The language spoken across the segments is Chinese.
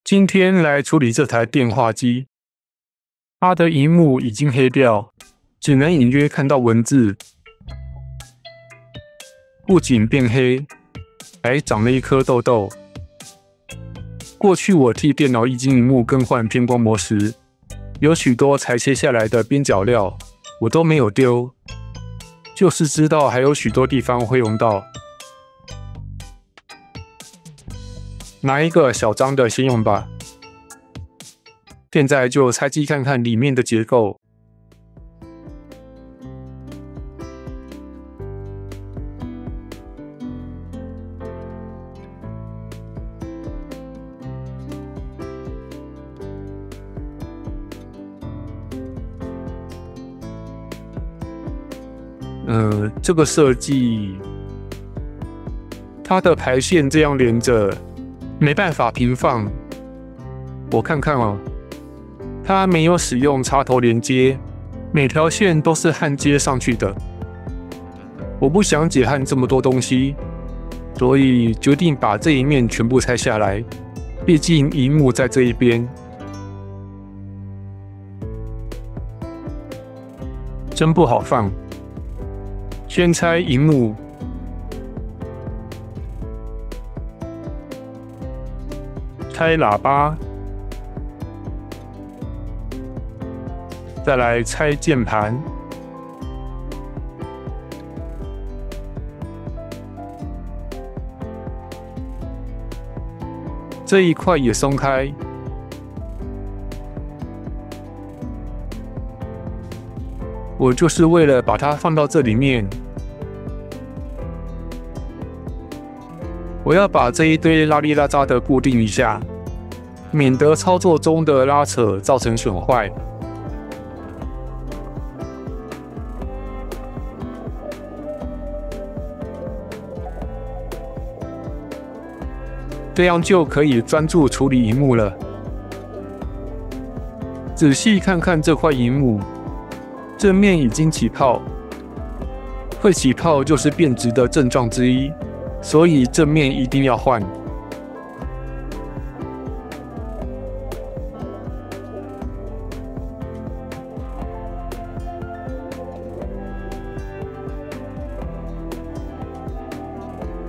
今天来处理这台电话机，它的萤幕已经黑掉，只能隐约看到文字。不仅变黑，还长了一颗痘痘。过去我替电脑液晶萤幕更换偏光膜时，有许多裁切下来的边角料，我都没有丢，就是知道还有许多地方会用到。拿一个小张的先用吧。现在就拆机看看里面的结构。这个设计，它的排线这样连着，没办法平放。我看看哦，它没有使用插头连接，每条线都是焊接上去的。我不想解焊这么多东西，所以决定把这一面全部拆下来，毕竟萤幕在这一边。真不好放。先拆萤幕，拆喇叭，再来拆键盘。这一块也松开。我就是为了把它放到这里面。我要把这一堆拉里拉扎的固定一下，免得操作中的拉扯造成损坏。这样就可以专注处理萤幕了。仔细看看这块萤幕，正面已经起泡，会起泡就是变质的症状之一。所以正面一定要换。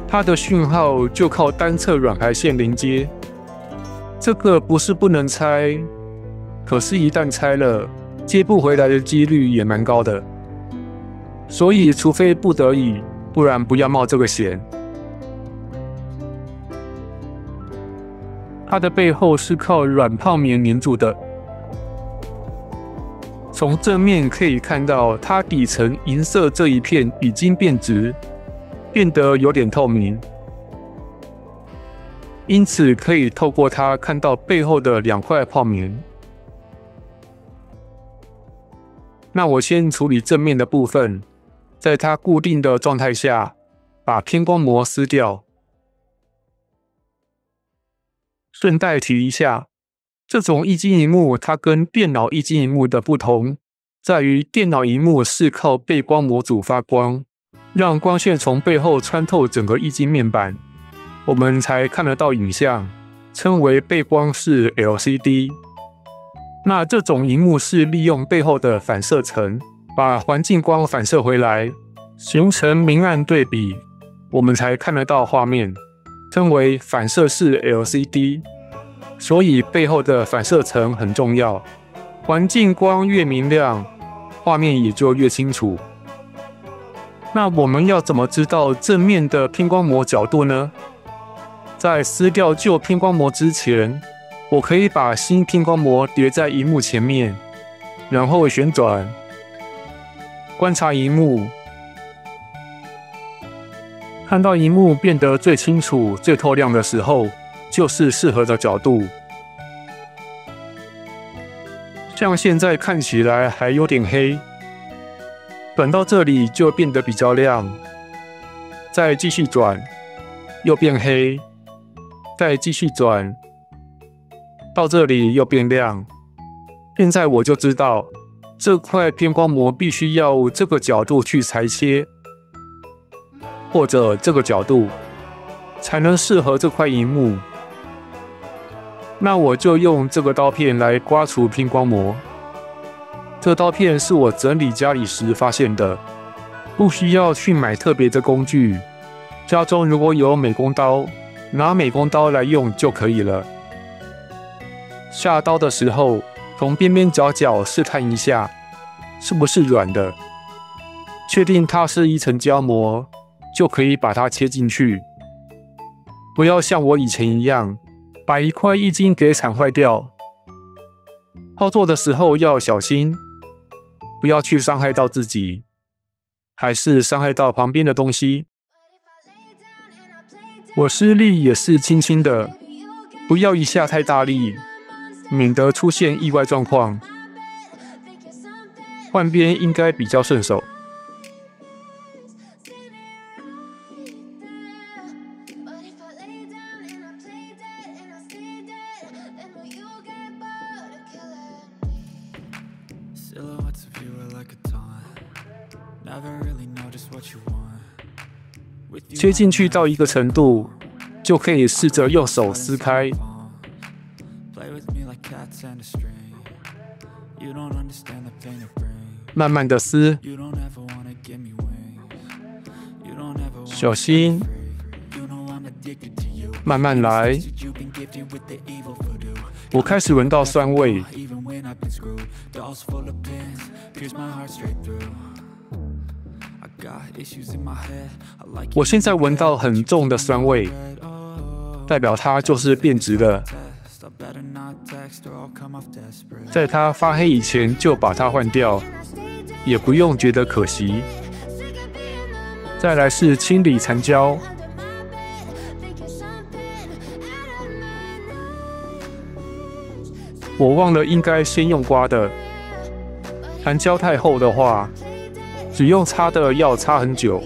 它的讯号就靠单侧软排线连接，这个不是不能拆，可是一旦拆了，接不回来的几率也蛮高的。所以除非不得已，不然不要冒这个险。它的背后是靠软泡棉粘住的。从正面可以看到，它底层银色这一片已经变质，变得有点透明，因此可以透过它看到背后的2块泡棉。那我先处理正面的部分，在它固定的状态下，把偏光膜撕掉。顺带提一下，这种液晶萤幕它跟电脑液晶萤幕的不同，在于电脑萤幕是靠背光模组发光，让光线从背后穿透整个液晶面板，我们才看得到影像，称为背光式 LCD。那这种萤幕是利用背后的反射层，把环境光反射回来，形成明暗对比，我们才看得到画面。称为反射式 LCD， 所以背后的反射层很重要。环境光越明亮，画面也就越清楚。那我们要怎么知道正面的偏光膜角度呢？在撕掉旧偏光膜之前，我可以把新偏光膜叠在萤幕前面，然后旋转，观察萤幕。看到萤幕变得最清楚、最透亮的时候，就是适合的角度。像现在看起来还有点黑，转到这里就变得比较亮，再继续转，又变黑，再继续转，到这里又变亮。现在我就知道，这块偏光膜必须要这个角度去裁切。或者这个角度，才能适合这块萤幕。那我就用这个刀片来刮除偏光膜。这刀片是我整理家里时发现的，不需要去买特别的工具。家中如果有美工刀，拿美工刀来用就可以了。下刀的时候，从边边角角试探一下，是不是软的，确定它是一层胶膜，就可以把它切进去。不要像我以前一样，把一块液晶给铲坏掉。操作的时候要小心，不要去伤害到自己，还是伤害到旁边的东西。我施力也是轻轻的，不要一下太大力，免得出现意外状况。换边应该比较顺手。切进去到一个程度，就可以试着用手撕开。慢慢的撕，小心，慢慢来。我开始闻到酸味。我现在闻到很重的酸味，代表它就是变质了。在它发黑以前就把它换掉，也不用觉得可惜。再来是清理残胶。我忘了应该先用刮的，残胶太厚的话，只用擦的要擦很久。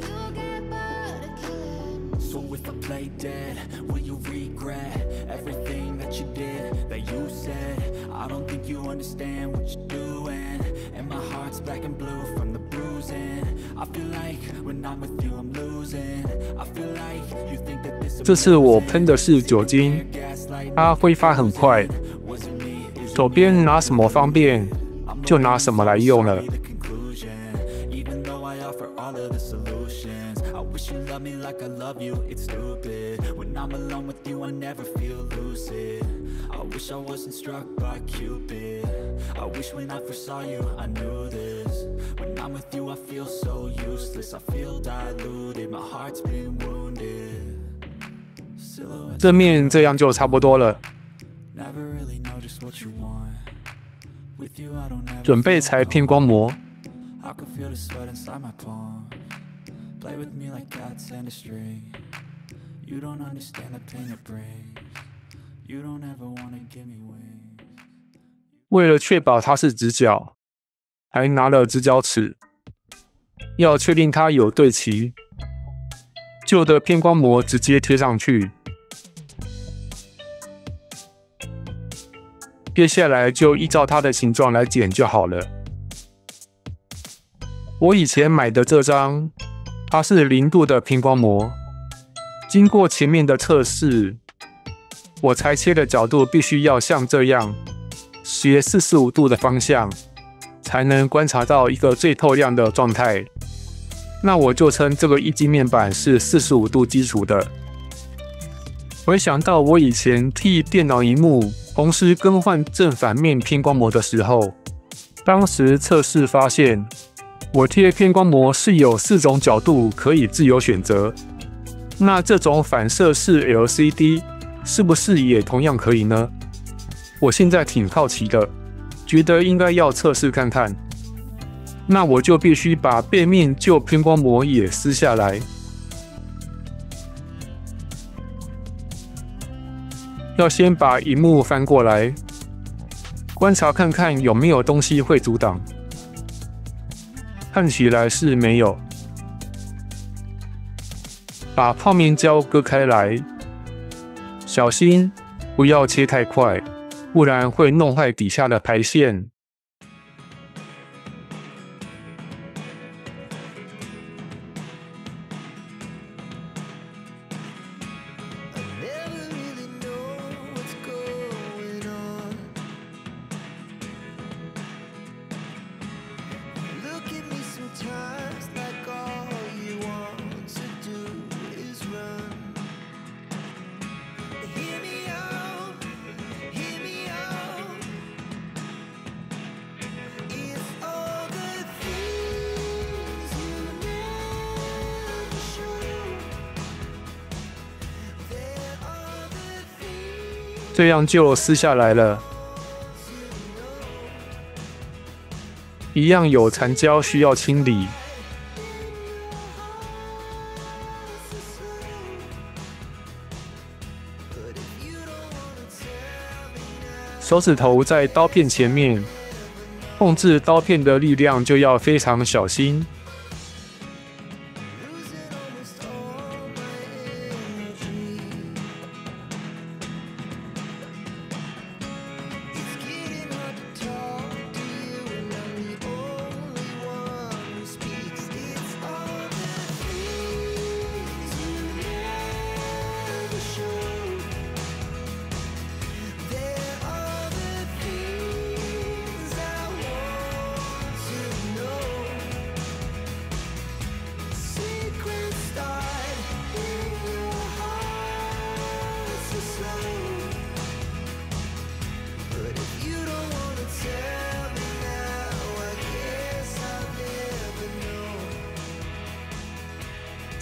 这次我喷的是酒精，它挥发很快，手边拿什么方便就拿什么来用了。正面这样就差不多了，准备裁偏光膜。为了确保它是直角，还拿了直角尺，要确定它有对齐。旧的偏光膜直接贴上去，接下来就依照它的形状来剪就好了。我以前买的这张，它是0度的偏光膜，经过前面的测试，我裁切的角度必须要像这样，斜45度的方向，才能观察到一个最透亮的状态。那我就称这个液晶面板是45度基础的。回想到我以前替电脑萤幕同时更换正反面偏光膜的时候，当时测试发现，我贴偏光膜是有4种角度可以自由选择。那这种反射式 LCD 是不是也同样可以呢？我现在挺好奇的，觉得应该要测试看看。那我就必须把背面旧偏光膜也撕下来。要先把萤幕翻过来，观察看看有没有东西会阻挡。看起来是没有。把泡面胶割开来，小心不要切太快，不然会弄坏底下的排线。这样就撕下来了。一样有残胶需要清理。手指头在刀片前面，控制刀片的力量就要非常小心。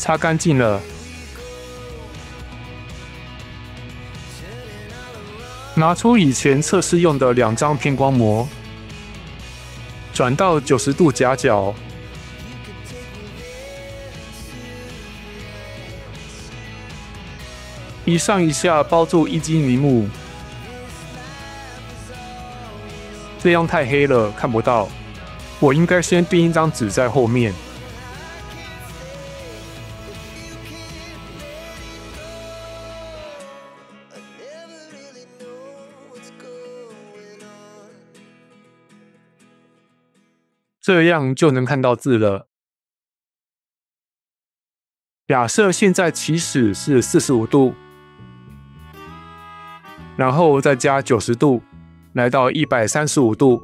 擦干净了，拿出以前测试用的2张偏光膜，转到90度夹角，一上一下包住液晶萤幕，这样太黑了，看不到。我应该先钉一张纸在后面。这样就能看到字了。假设现在起始是45度，然后再加90度，来到135度。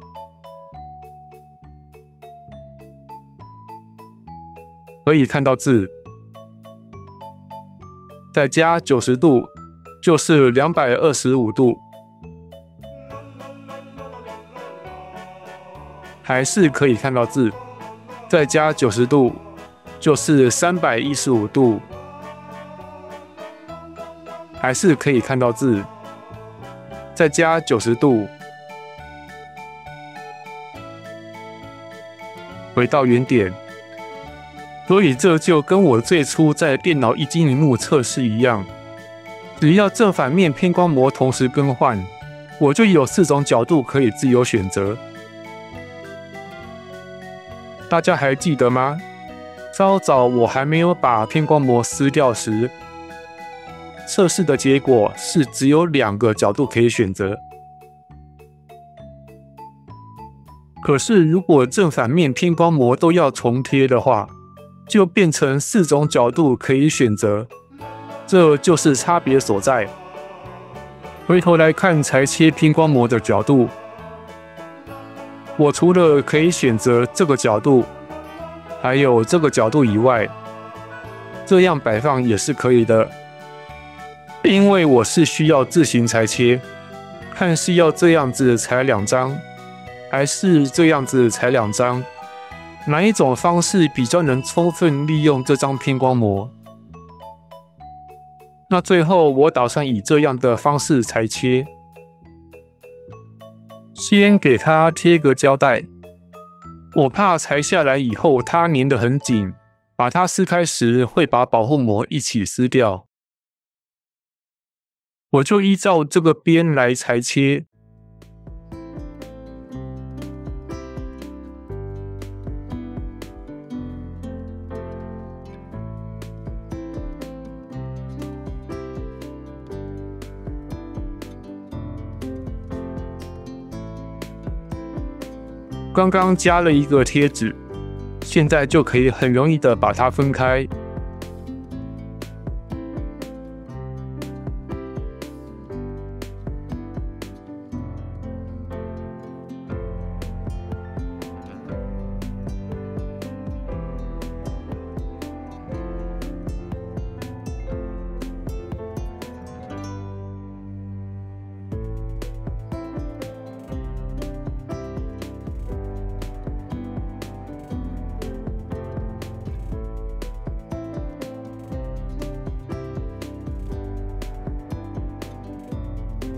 可以看到字。再加90度，就是225度。还是可以看到字，再加90度，就是315度，还是可以看到字，再加90度，回到原点。所以这就跟我最初在电脑液晶萤幕测试一样，只要正反面偏光膜同时更换，我就有4种角度可以自由选择。大家还记得吗？稍早我还没有把偏光膜撕掉时，测试的结果是只有2个角度可以选择。可是如果正反面偏光膜都要重贴的话，就变成4种角度可以选择，这就是差别所在。回头来看裁切偏光膜的角度，我除了可以选择这个角度，还有这个角度以外，这样摆放也是可以的。因为我是需要自行裁切，看是要这样子裁2张，还是这样子裁2张，哪一种方式比较能充分利用这张偏光膜？那最后我打算以这样的方式裁切。先给它贴个胶带，我怕裁下来以后它粘得很紧，把它撕开时会把保护膜一起撕掉。我就依照这个边来裁切。刚刚加了一个贴纸，现在就可以很容易的把它分开。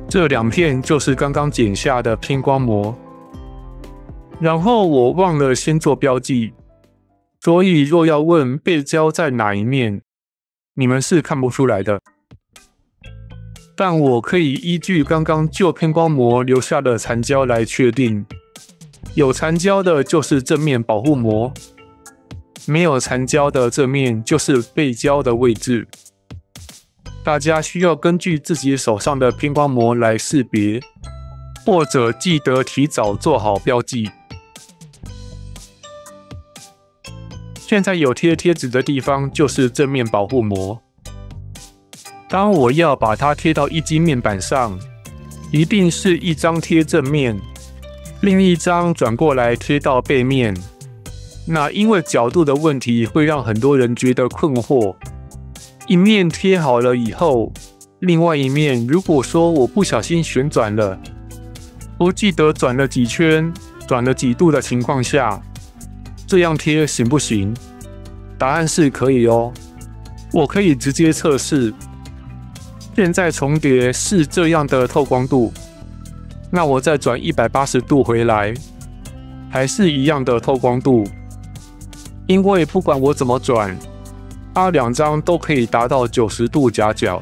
这2片就是刚刚剪下的偏光膜。然后我忘了先做标记，所以若要问背胶在哪一面，你们是看不出来的。但我可以依据刚刚旧偏光膜留下的残胶来确定，有残胶的就是正面保护膜，没有残胶的这面就是背胶的位置。大家需要根据自己手上的偏光膜来识别，或者记得提早做好标记。现在有贴纸的地方就是正面保护膜。当我要把它贴到液晶面板上，一定是一张贴正面，另一张转过来贴到背面。那因为角度的问题，会让很多人觉得困惑。一面贴好了以后，另外一面如果说我不小心旋转了，不记得转了几圈、转了几度的情况下，这样贴行不行？答案是可以哦。我可以直接测试。现在重叠是这样的透光度，那我再转180度回来，还是一样的透光度。因为不管我怎么转，它2张都可以达到90度夹角。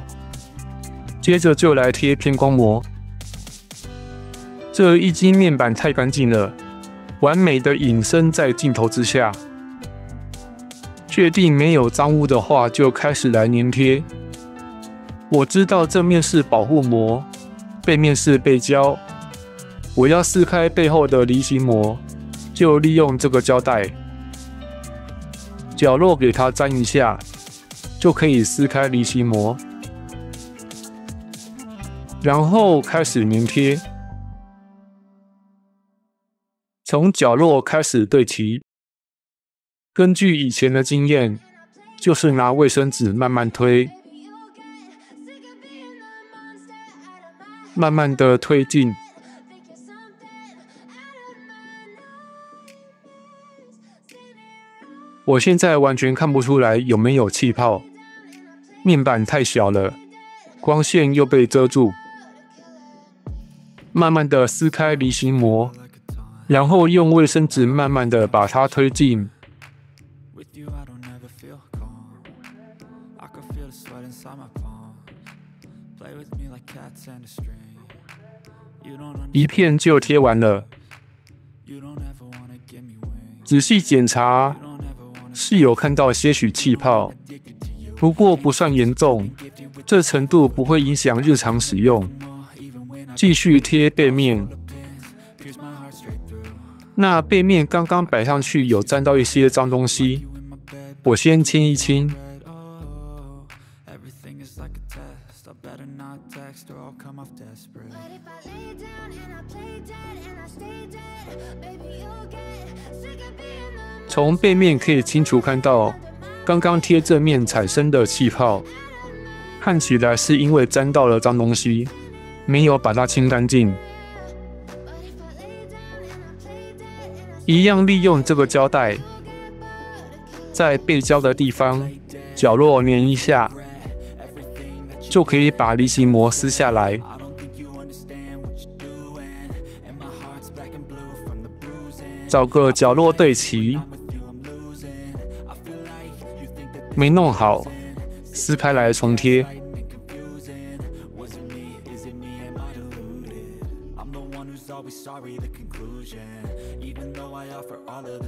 接着就来贴偏光膜。这液晶面板太干净了，完美的隐身在镜头之下。确定没有脏污的话，就开始来粘贴。我知道正面是保护膜，背面是背胶。我要撕开背后的离心膜，就利用这个胶带，角落给它粘一下，就可以撕开离心膜。然后开始粘贴，从角落开始对齐。根据以前的经验，就是拿卫生纸慢慢推，慢慢的推进。我现在完全看不出来有没有气泡，面板太小了，光线又被遮住。慢慢的撕开离心膜，然后用卫生纸慢慢的把它推进。一片就贴完了。仔细检查，是有看到些许气泡，不过不算严重，这程度不会影响日常使用。继续贴背面。那背面刚刚摆上去有沾到一些脏东西，我先清一清。从背面可以清楚看到刚刚贴正面产生的气泡，看起来是因为沾到了脏东西，没有把它清干净。一样利用这个胶带，在背胶的地方角落粘一下，就可以把离心膜撕下来。找个角落对齐，没弄好，撕开来重贴。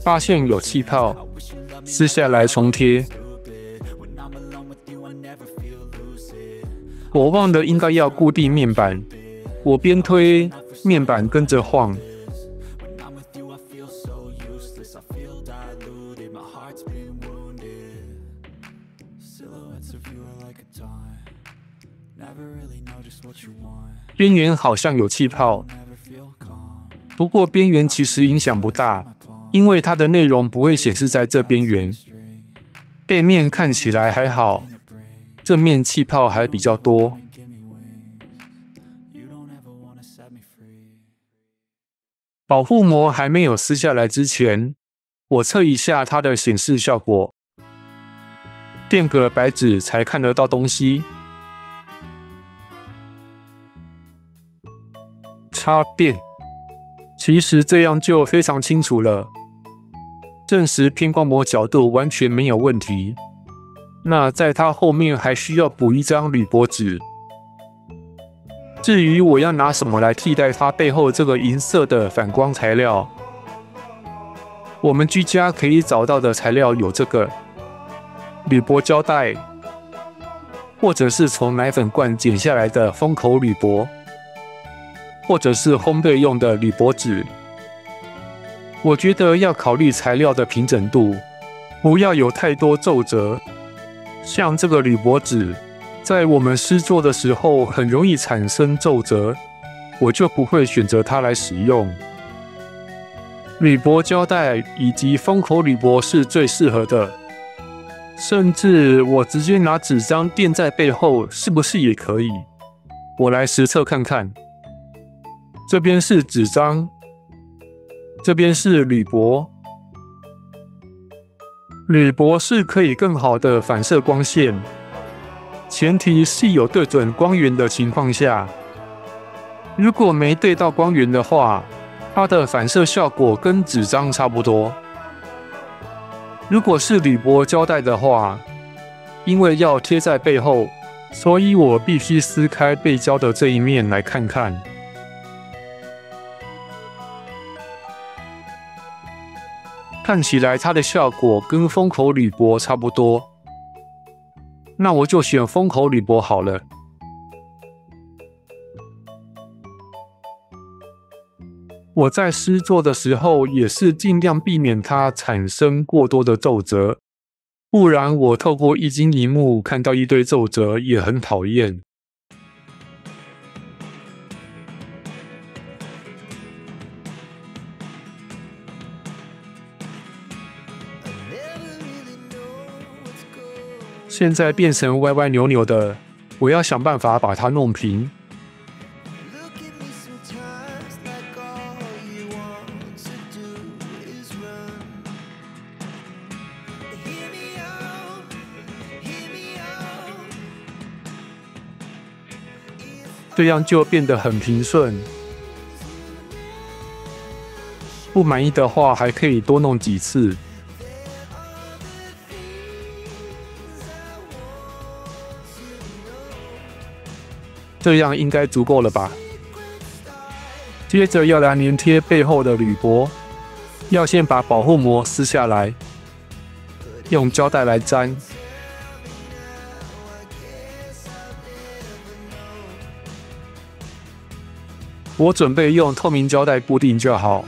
发现有气泡，撕下来重贴。我忘了应该要固定面板，我边推面板跟着晃。边缘好像有气泡，不过边缘其实影响不大，因为它的内容不会显示在这边缘。背面看起来还好，正面气泡还比较多。保护膜还没有撕下来之前，我测一下它的显示效果。垫个白纸才看得到东西。插电。其实这样就非常清楚了，证实偏光膜角度完全没有问题。那在它后面还需要补一张铝箔纸。至于我要拿什么来替代它背后这个银色的反光材料，我们居家可以找到的材料有这个铝箔胶带，或者是从奶粉罐剪下来的封口铝箔，或者是烘焙用的铝箔纸。我觉得要考虑材料的平整度，不要有太多皱褶。像这个铝箔纸，在我们施作的时候很容易产生皱褶，我就不会选择它来使用。铝箔胶带以及封口铝箔是最适合的，甚至我直接拿纸张垫在背后，是不是也可以？我来实测看看。这边是纸张，这边是铝箔。铝箔是可以更好的反射光线，前提是有对准光源的情况下。如果没对到光源的话，它的反射效果跟纸张差不多。如果是铝箔胶带的话，因为要贴在背后，所以我必须撕开背胶的这一面来看看。看起来它的效果跟封口铝箔差不多，那我就选封口铝箔好了。我在施作的时候也是尽量避免它产生过多的皱褶，不然我透过液晶萤幕看到一堆皱褶也很讨厌。现在变成歪歪扭扭的，我要想办法把它弄平。这样就变得很平顺。不满意的话，还可以多弄几次。这样应该足够了吧？接着要来粘贴背后的铝箔，要先把保护膜撕下来，用胶带来粘。我准备用透明胶带固定就好。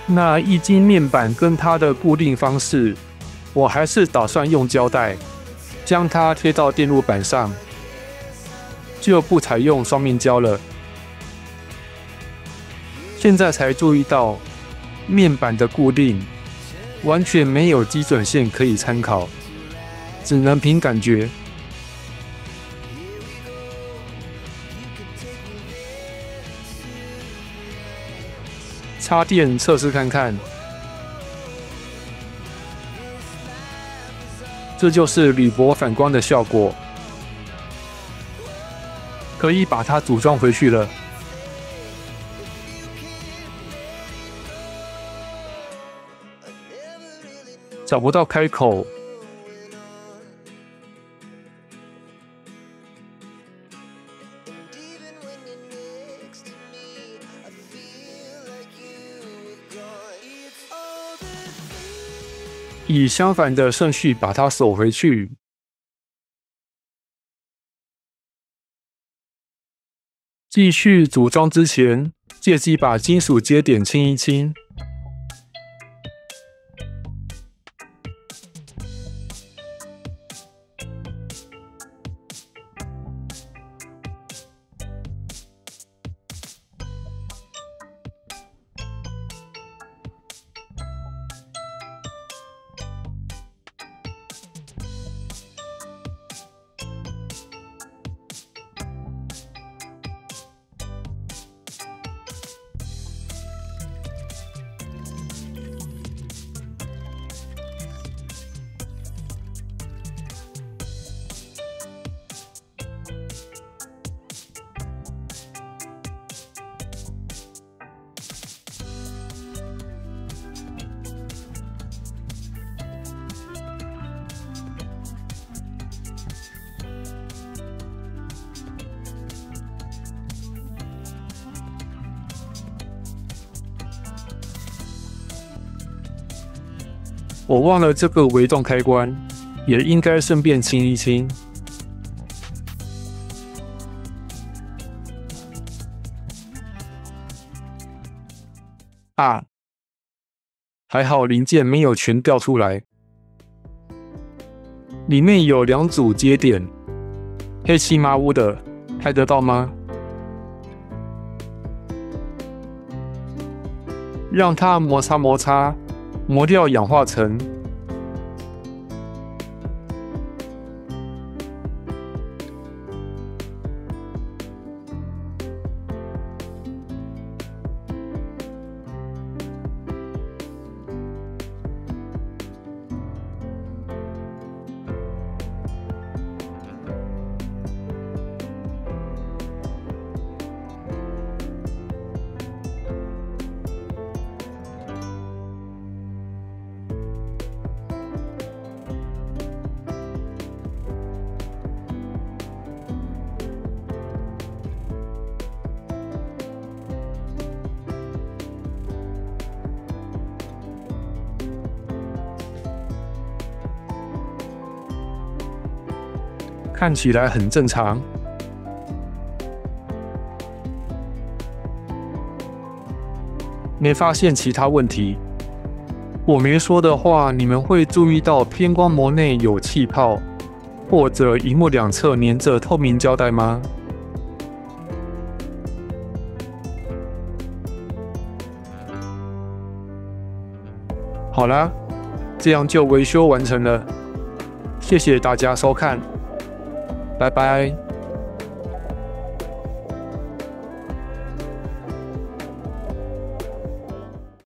那液晶面板跟它的固定方式，我还是打算用胶带将它贴到电路板上，就不采用双面胶了。现在才注意到，面板的固定完全没有基准线可以参考，只能凭感觉。插电测试看看，这就是铝箔反光的效果，可以把它组装回去了。找不到开口，以相反的顺序把它锁回去。继续组装之前，借机把金属接点清一清。我忘了这个微动开关，也应该顺便清一清。啊，还好零件没有全掉出来。里面有2组接点，黑漆麻乌的，拍得到吗？让它摩擦摩擦，磨掉氧化层。看起来很正常。没发现其他问题。我没说的话，你们会注意到偏光膜内有气泡，或者萤幕两侧粘着透明胶带吗？好啦，这样就维修完成了。谢谢大家收看，拜拜。